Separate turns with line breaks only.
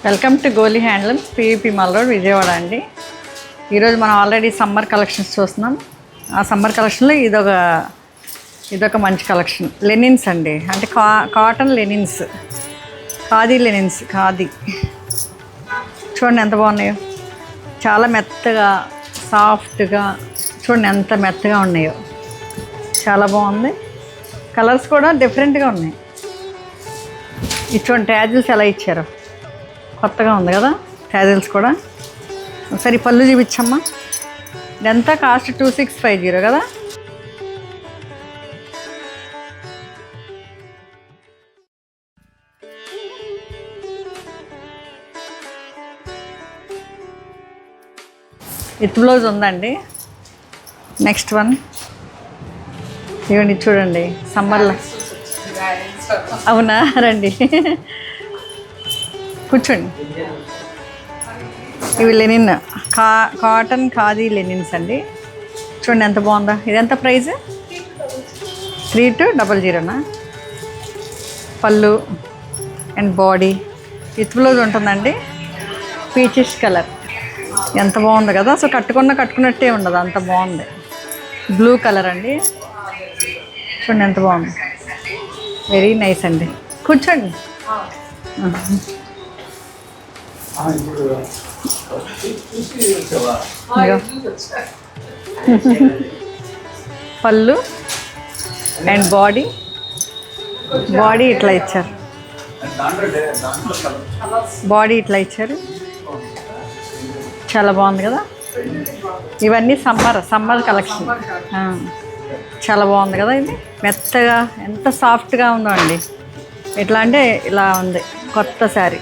Welcome to Goli handlooms PVP mall road Vijayawada అండి. ఈరోజు మనం ఆల్రెడీ సమ్మర్ కలెక్షన్స్ చూస్తున్నాం. ఆ సమ్మర్ కలెక్షన్లో ఇదొక మంచి కలెక్షన్ లెనిన్స్ అండి. అంటే cotton linens, khadi linens. Khadi చూడండి ఎంత బాగున్నాయో, చాలా మెత్తగా సాఫ్ట్గా. చూడండి ఎంత మెత్తగా ఉన్నాయో, చాలా బాగుంది. కలర్స్ కూడా డిఫరెంట్గా ఉన్నాయి. ఇటువంటి ట్యాజిల్స్ ఎలా ఇచ్చారో కొత్తగా ఉంది కదా ట్యాజిల్స్ కూడా. ఒకసారి పళ్ళు చూపించమ్మా. ఇదంతా కాస్ట్ 2650 కదా. విత్ బ్లౌజ్ ఉందండి. నెక్స్ట్ వన్ ఇవ్వండి, చూడండి సమ్మర్లో. అవునా, రండి కూర్చోండి. ఇవి లెనిన్ కాటన్ ఖాదీ లెనిన్స్ అండి. చూడండి ఎంత బాగుందో. ఇదెంత ప్రైజ్? 3200. పళ్ళు అండ్ బాడీ విత్ బ్లౌజ్ ఉంటుందండి. పీచిష్ కలర్ ఎంత బాగుంది కదా. సో కట్టుకున్నట్టే ఉండదు, అంత బాగుంది. బ్లూ కలర్ అండి. చూడండి ఎంత బాగుంది. వెరీ నైస్ అండి. కూర్చోండి. పళ్ళు అండ్ బాడీ ఇట్లా ఇచ్చారు. బాడీ ఇట్లా ఇచ్చారు, చాలా బాగుంది కదా. ఇవన్నీ సమ్మర్ కలెక్షన్. చాలా బాగుంది కదా. ఇది మెత్తగా ఎంత సాఫ్ట్గా ఉందో అండి. ఎట్లా అంటే ఇలా ఉంది కొత్త శారీ.